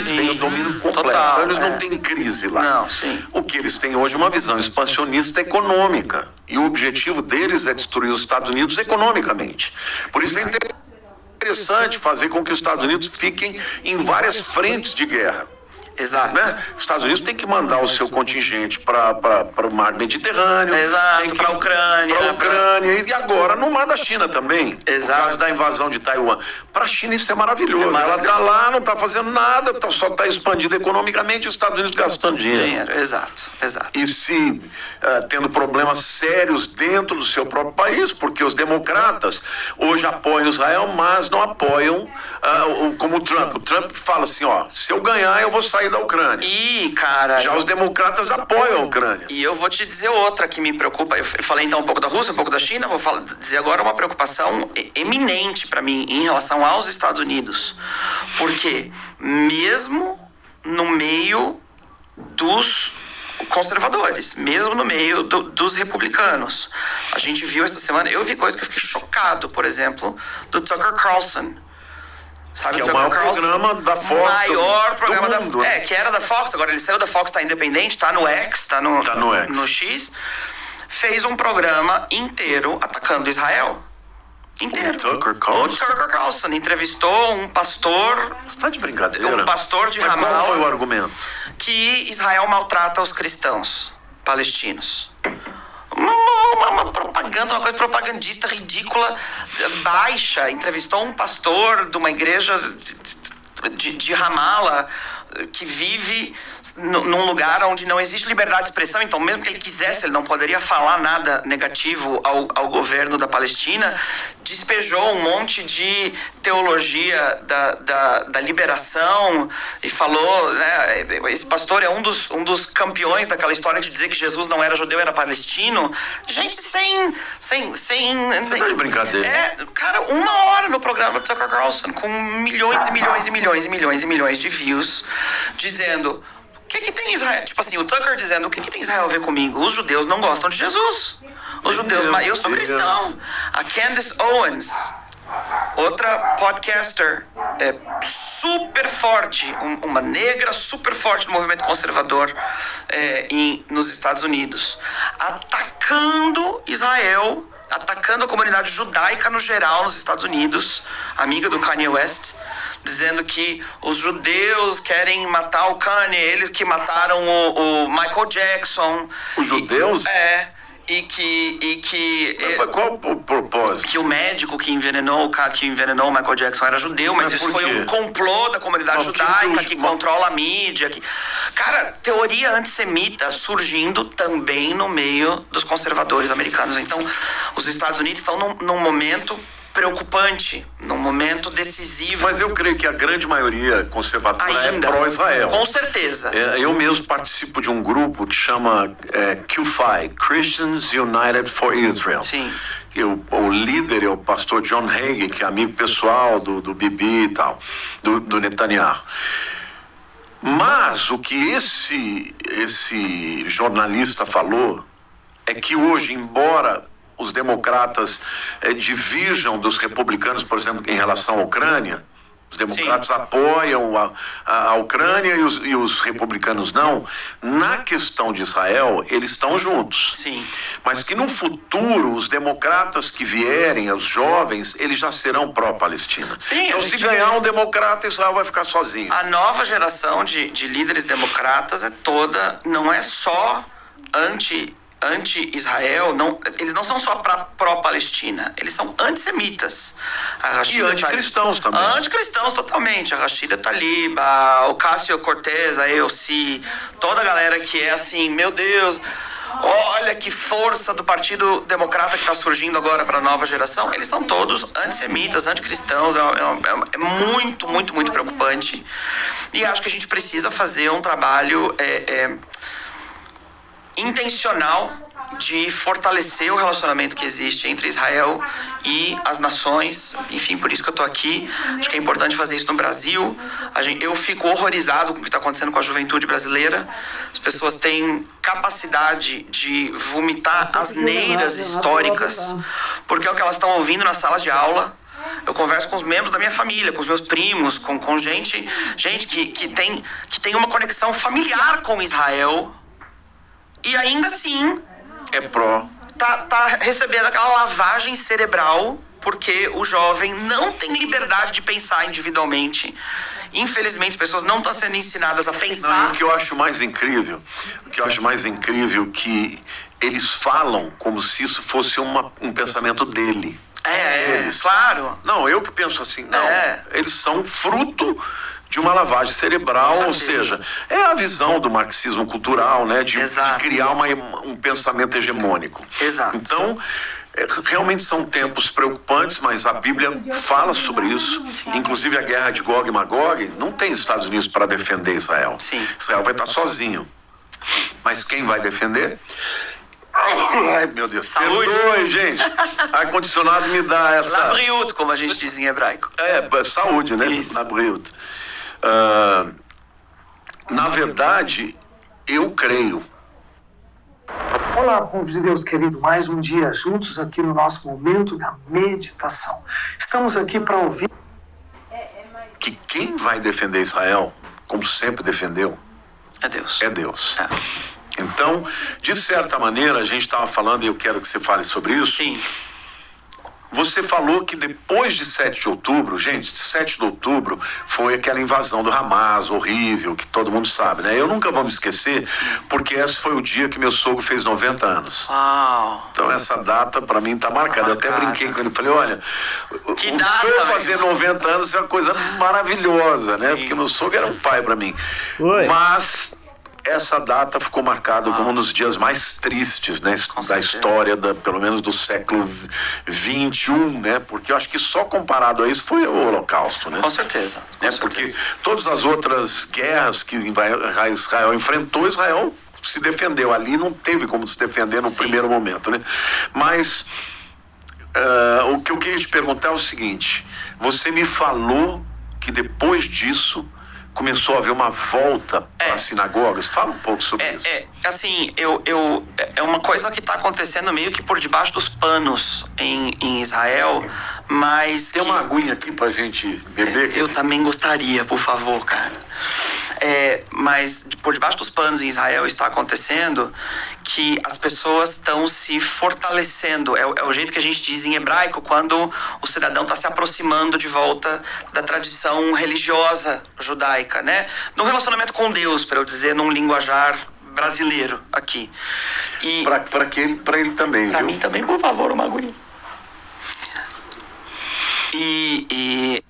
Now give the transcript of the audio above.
Eles têm o domínio completo. Total, então eles não têm crise lá. Não, sim. O que eles têm hoje é uma visão expansionista econômica. E o objetivo deles é destruir os Estados Unidos economicamente. Por isso é interessante fazer com que os Estados Unidos fiquem em várias frentes de guerra. Exato. Né? Os Estados Unidos tem que mandar o seu contingente para o mar Mediterrâneo. Exato, para a Ucrânia. Para a Ucrânia e agora no mar da China também. Exato. Por causa da invasão de Taiwan. Para a China isso é maravilhoso. Ela está lá, não está fazendo nada, só está expandindo economicamente e os Estados Unidos gastando dinheiro. Exato, exato. E se tendo problemas sérios dentro do seu próprio país, porque os democratas hoje apoiam Israel, mas não apoiam como o Trump. O Trump fala assim, ó, se eu ganhar eu vou sair da Ucrânia. E, cara... Já os democratas apoiam a Ucrânia. E eu vou te dizer outra que me preocupa. Eu falei então um pouco da Rússia, um pouco da China, vou dizer agora uma preocupação eminente para mim em relação aos Estados Unidos. Porque mesmo no meio dos conservadores, mesmo no meio dos republicanos, a gente viu essa semana, eu vi coisas que eu fiquei chocado, por exemplo, do Tucker Carlson. Sabe, que é o maior programa da Fox. O maior programa do mundo, que era da Fox, agora ele saiu da Fox, tá independente, tá no X, tá no X. Fez um programa inteiro atacando Israel. Inteiro. O Tucker Carlson. O Tucker Carlson entrevistou um pastor... Você tá de brincadeira? Um pastor de Ramallah. Qual foi o argumento? Que Israel maltrata os cristãos palestinos. Uma propaganda, uma coisa propagandista ridícula, baixa. Entrevistou um pastor de uma igreja de Ramallah que vive num lugar onde não existe liberdade de expressão, então mesmo que ele quisesse, ele não poderia falar nada negativo ao governo da Palestina. Despejou um monte de teologia da liberação e falou, né, esse pastor é um dos campeões daquela história de dizer que Jesus não era judeu, era palestino. Gente sem Você tá de brincadeira? Cara, 1 hora no programa do Tucker Carlson, com milhões e milhões e milhões e milhões e milhões de views, dizendo o que tem Israel, tipo assim, o Tucker dizendo o que tem Israel a ver comigo? Os judeus não gostam de Jesus. Os judeus, mas eu sou cristão. A Candace Owens, outra podcaster super forte, uma negra super forte no movimento conservador nos Estados Unidos, atacando Israel, atacando a comunidade judaica no geral nos Estados Unidos, amiga do Kanye West, dizendo que os judeus querem matar o Kanye, eles que mataram o Michael Jackson. Os judeus? E que qual o propósito? Que o médico que envenenou o Michael Jackson era judeu, mas isso foi um complô da comunidade judaica que controla a mídia. Cara, teoria antissemita surgindo também no meio dos conservadores americanos. Então, os Estados Unidos estão num momento preocupante, num momento decisivo. Mas eu creio que a grande maioria conservadora é pró-Israel. Com certeza. Eu mesmo participo de um grupo que chama QFI, Christians United for Israel. Sim. O líder é o pastor John Hagee, que é amigo pessoal do Bibi e tal, do Netanyahu. Mas o que esse jornalista falou é que hoje, embora os democratas divirjam dos republicanos, por exemplo, em relação à Ucrânia, os democratas apoiam a Ucrânia e os republicanos não. Na questão de Israel, eles estão juntos. Sim. Mas que no futuro, os democratas que vierem, os jovens, eles já serão pró-Palestina. Sim, então, se ganhar um democrata, Israel vai ficar sozinho. A nova geração de líderes democratas não é só anti-Israel, eles não são só pró-Palestina, eles são antissemitas. E anticristãos também. Anticristãos, totalmente. A Rashida Tlaib, o Ocasio-Cortez, a AOC, toda a galera que é assim, meu Deus, olha que força do Partido Democrata que está surgindo agora para a nova geração. Eles são todos antissemitas, anticristãos. É muito, muito, muito preocupante. E acho que a gente precisa fazer um trabalho intencional de fortalecer o relacionamento que existe entre Israel e as nações. Enfim, por isso que eu tô aqui. Acho que é importante fazer isso no Brasil. Eu fico horrorizado com o que está acontecendo com a juventude brasileira. As pessoas têm capacidade de vomitar asneiras históricas, porque é o que elas estão ouvindo na sala de aula, Eu converso com os membros da minha família, com os meus primos, com gente que tem uma conexão familiar com Israel. E ainda assim... É pró. Tá recebendo aquela lavagem cerebral porque o jovem não tem liberdade de pensar individualmente. Infelizmente, as pessoas não estão sendo ensinadas a pensar. Não, o que eu acho mais incrível, que eles falam como se isso fosse um pensamento dele. Eles. Claro. Não, eu que penso assim, não. Eles são fruto de uma lavagem cerebral, ou seja, é a visão do marxismo cultural, né, de criar um pensamento hegemônico. Exato. Então, realmente são tempos preocupantes, mas a Bíblia fala sobre isso. Inclusive a guerra de Gog e Magog, não tem Estados Unidos para defender Israel. Sim. Israel vai estar sozinho. Mas quem vai defender? Ai, meu Deus. Saúde. Perdoe, gente. Ar-condicionado me dá essa... Labriut, como a gente diz em hebraico. Saúde, né? Isso. Labriut. Na verdade, eu creio. Olá, povo de Deus querido, mais um dia juntos aqui no nosso momento da meditação. Estamos aqui para ouvir Que quem vai defender Israel, como sempre defendeu, É Deus. é Deus. Então, de certa maneira, a gente estava falando, e eu quero que você fale sobre isso. Sim. Você falou que depois de 7 de outubro, gente, 7 de outubro foi aquela invasão do Hamas, horrível, que todo mundo sabe, né? Eu nunca vou me esquecer, porque esse foi o dia que meu sogro fez 90 anos. Uau. Então essa data pra mim tá marcada. Eu até brinquei com ele, falei, olha, Que o data, senhor velho. fazer 90 anos é uma coisa maravilhosa, né? Sim. Porque meu sogro era um pai pra mim. Mas essa data ficou marcada como um dos dias mais tristes, né, da história, pelo menos do século XXI, né? Porque eu acho que só comparado a isso foi o Holocausto, né? Com certeza. Porque todas as outras guerras que Israel enfrentou, Israel se defendeu. Ali não teve como se defender no primeiro momento, né? Mas o que eu queria te perguntar é o seguinte: você me falou que depois disso começou a haver uma volta para as sinagogas. Fala um pouco sobre isso. Assim, é uma coisa que está acontecendo meio que por debaixo dos panos em Israel, mas... Tem uma aguinha aqui pra gente beber? Eu também gostaria, por favor, cara. Mas por debaixo dos panos em Israel está acontecendo que as pessoas estão se fortalecendo. É o jeito que a gente diz em hebraico, quando o cidadão está se aproximando de volta da tradição religiosa judaica, né? No relacionamento com Deus, para eu dizer num linguajar brasileiro aqui. E para ele também. Para mim também, por favor, uma aguinha. E